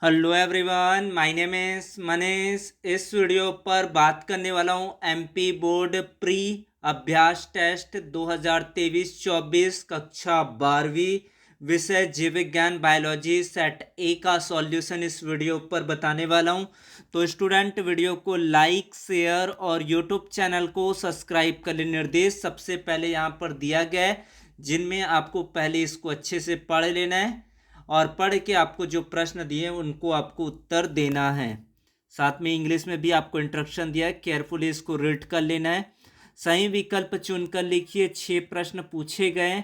Hello everyone, my name is Manish. इस video पर बात करने वाला हूँ एमपी बोर्ड प्री अभ्यास टेस्ट 2023-24 कक्षा 12वीं विषय जीव विज्ञान बायोलॉजी सेट ए का सॉल्यूशन इस वीडियो पर बताने वाला हूँ। तो स्टूडेंट वीडियो को लाइक शेयर और यूट्यूब चैनल को सब्सक्राइब कर ले। निर्देश सबसे पहले यहाँ पर दिया गया है, जिनमें आपको पहले इसको अच्छे से पढ़ लेना है और पढ़ के आपको जो प्रश्न दिए उनको आपको उत्तर देना है। साथ में इंग्लिश में भी आपको इंस्ट्रक्शन दिया है, केयरफुली इसको रीड कर लेना है। सही विकल्प चुनकर लिखिए। 6 प्रश्न पूछे गए।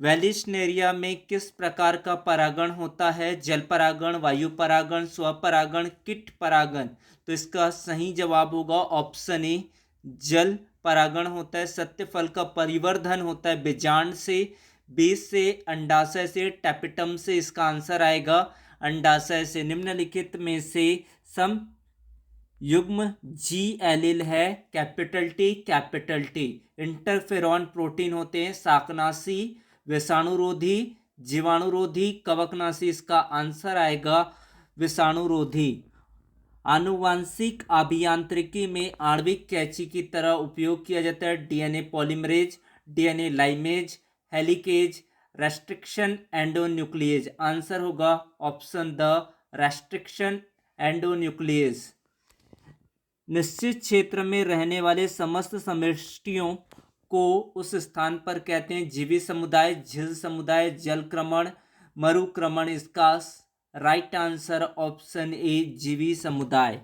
वेलिस्नेरिया में किस प्रकार का परागण होता है? जल परागण, वायु परागण, स्वपरागण, कीट परागण। तो इसका सही जवाब होगा ऑप्शन ए, जल परागण होता है। सत्य फल का परिवर्धन होता है बीजांड से, बीज से, अंडाशय से, टैपिटम से। इसका आंसर आएगा अंडाशय से। निम्नलिखित में से सम युग्म जी एलिल है कैपिटल टी। इंटरफेरॉन प्रोटीन होते हैं शाकनाशी, विषाणुरोधी, जीवाणुरोधी, कवकनाशी। इसका आंसर आएगा विषाणुरोधी। आनुवांशिक अभियांत्रिकी में आणविक कैंची की तरह उपयोग किया जाता है DNA polymerase, DNA ligase, helicase, restriction endonuclease. Answer होगा ऑप्शन द, रेस्ट्रिक्शन एंडोन्यूक्लिएज। निश्चित क्षेत्र में रहने वाले समस्त समष्टियों को उस स्थान पर कहते हैं जीवी समुदाय, झील समुदाय, जलक्रमण, मरुक्रमण। इसका राइट आंसर ऑप्शन ए, जीवी समुदाय।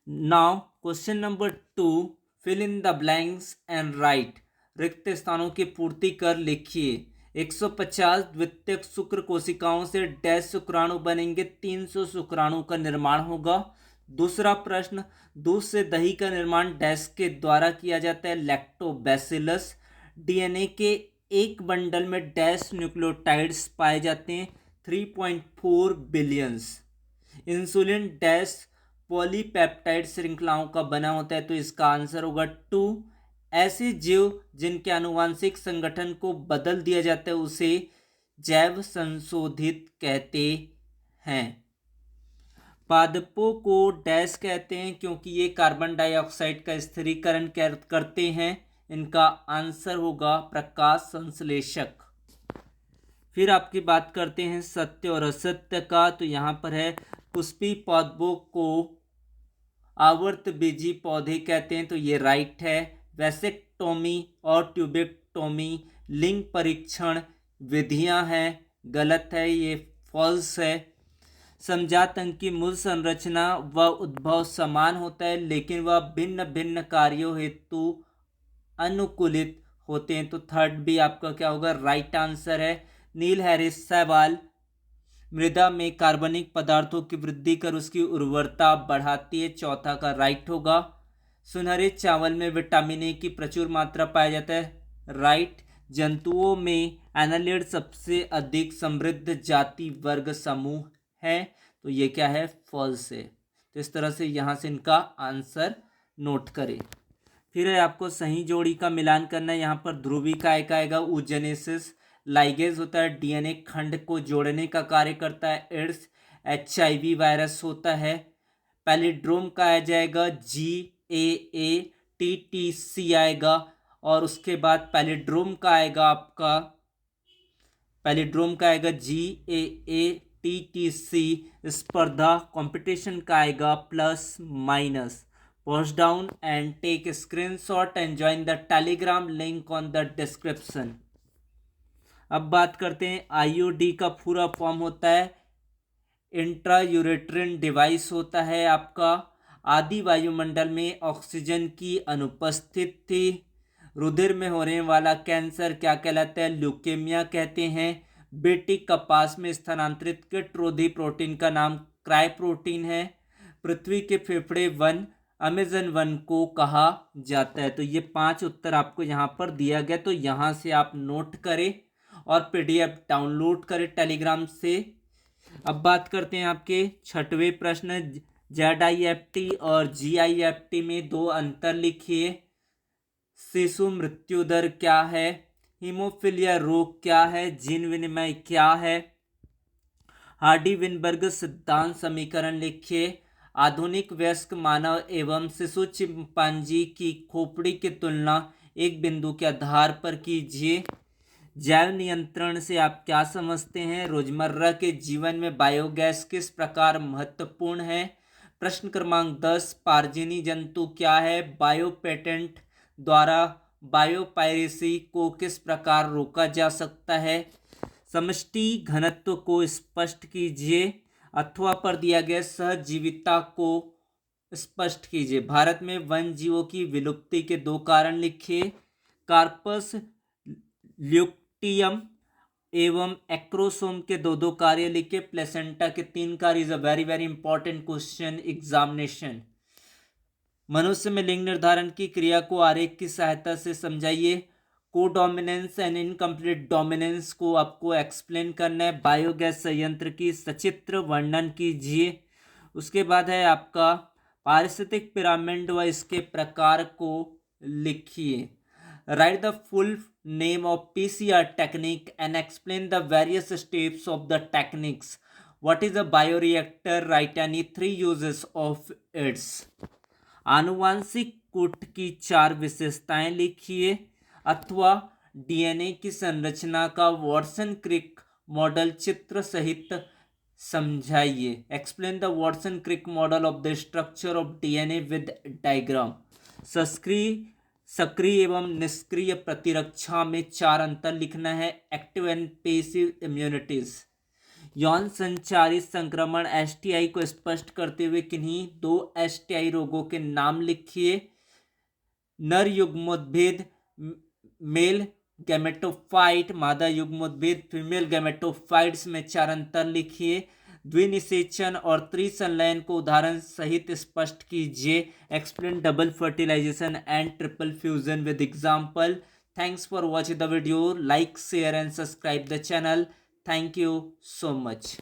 Now question number 2, fill in the blanks and write. रिक्त स्थानों की पूर्ति कर लिखिए। 150 द्वितीयक शुक्र कोशिकाओं से डैश शुक्राणु बनेंगे, 300 शुक्राणु का निर्माण होगा। दूसरा प्रश्न, दूध से दही का निर्माण डैश के द्वारा किया जाता है, लैक्टोबैसिलस। डीएनए के एक बंडल में डैश न्यूक्लियोटाइड्स पाए जाते हैं, 3.4 बिलियंस। इंसुलिन डैश पॉलीपेप्टाइड श्रृंखलाओं का बना होता है, तो इसका आंसर होगा 2। ऐसे जीव जिनके आनुवांशिक संगठन को बदल दिया जाता है उसे जैव संशोधित कहते हैं। पादपों को डैश कहते हैं क्योंकि ये कार्बन डाइऑक्साइड का स्थिरीकरण करते हैं। इनका आंसर होगा प्रकाश संश्लेषक। फिर आपकी बात करते हैं सत्य और असत्य का। तो यहाँ पर है, पुष्पी पौधों को आवर्त बीजी पौधे कहते हैं, तो ये राइट है। वैसेक्टोमी और ट्यूबेक्टोमी लिंग परीक्षण विधियां हैं, गलत है, ये फॉल्स है। समजात अंग की मूल संरचना व उद्भव समान होता है, लेकिन वह भिन्न भिन्न कार्यों हेतु अनुकूलित होते हैं, तो थर्ड भी आपका क्या होगा, राइट आंसर है। नील हैरिस सवाल मृदा में कार्बनिक पदार्थों की वृद्धि कर उसकी उर्वरता बढ़ाती है, चौथा का राइट होगा। सुनहरे चावल में विटामिन ए की प्रचुर मात्रा पाया जाता है, राइट। जंतुओं में एनालिड सबसे अधिक समृद्ध जाति वर्ग समूह है, तो ये क्या है, फॉल्स है। तो इस तरह से यहाँ से इनका आंसर नोट करें। फिर है आपको सही जोड़ी का मिलान करना है। यहाँ पर ध्रुवी काय का आएगा ऊजेनेसिस। लाइगेज होता है डीएनए खंड को जोड़ने का कार्य करता है, एड्स। एचआईवी वायरस होता है। पैलिड्रोम का आ जाएगा GAATTC आएगा। और उसके बाद पैलिड्रोम का आएगा आपका GAATTC। स्पर्धा कंपटीशन का आएगा plus minus. Post down and take screenshot and join the Telegram link on the description. अब बात करते हैं आईयूडी का पूरा फॉर्म होता है इंट्रा यूरेट्रिन डिवाइस होता है आपका। आदि वायुमंडल में ऑक्सीजन की अनुपस्थिति। रुधिर में होने वाला कैंसर क्या कहलाता है, ल्यूकेमिया कहते हैं। बेटी कपास में स्थानांतरित कीटरोधी प्रोटीन का नाम क्राई प्रोटीन है। पृथ्वी के फेफड़े वन अमेजन वन को कहा जाता है। तो ये 5 उत्तर आपको यहाँ पर दिया गया, तो यहाँ से आप नोट करें और पीडीएफ डाउनलोड करें टेलीग्राम से। अब बात करते हैं आपके 6वें प्रश्न। ZIFT और GIFT में 2 अंतर लिखिए। शिशु मृत्यु दर क्या है, हीमोफीलिया रोग क्या है, जीन विनिमय क्या है। हार्डी विनबर्ग सिद्धांत समीकरण लिखिए। आधुनिक वयस्क मानव एवं शिशु चिंपांजी की खोपड़ी की तुलना एक बिंदु के आधार पर कीजिए। जैव नियंत्रण से आप क्या समझते हैं? रोजमर्रा के जीवन में बायोगैस किस प्रकार महत्वपूर्ण है? प्रश्न क्रमांक 10, पारजीनी जंतु क्या है? बायो पेटेंट द्वारा बायोपायरेसी को किस प्रकार रोका जा सकता है? समष्टि घनत्व को स्पष्ट कीजिए। अथवा पर दिया गया सहजीविता को स्पष्ट कीजिए। भारत में वन जीवों की विलुप्ति के 2 कारण लिखिए। कार्पस ल्यूटियम एवं एक्रोसोम के 2 कार्य लिखे। प्लेसेंटा के 3 कार्य। Is a very very important question examination. मनुष्य में लिंग निर्धारण की क्रिया को आरेख की सहायता से समझाइए। कोडोमिनेंस एंड इनकम्प्लीट डोमिनेंस को आपको एक्सप्लेन करना है। बायोगैस संयंत्र की सचित्र वर्णन कीजिए। उसके बाद है आपका पारिस्थितिक पिरामिड व इसके प्रकार को लिखिए। Right the full name of PCR technique and explain the various steps of the techniques. What is a bioreactor? Write any 3 uses of its. आनुवांशिक कूट की 4 विशेषताएं लिखिए। अथवा डीएनए की संरचना का वॉटसन क्रिक मॉडल चित्र सहित समझाइए। Explain the Watson Crick model of the structure of DNA with diagram. सक्रिय एवं निष्क्रिय प्रतिरक्षा में 4 अंतर लिखना है। Active and passive immunities. यौन संचारित संक्रमण एसटीआई को स्पष्ट करते हुए किन्हीं 2 एसटीआई रोगों के नाम लिखिए। नर युग्मोद्भेद मेल गैमेटोफाइट, मादा युग्मोद्भेद फीमेल गैमेटोफाइट्स में 4 अंतर लिखिए। द्विनिषेचन और त्रिसंलयन को उदाहरण सहित स्पष्ट कीजिए। Explain double fertilization and triple fusion with example. Thanks for watching the video. Like share and subscribe the channel. Thank you so much.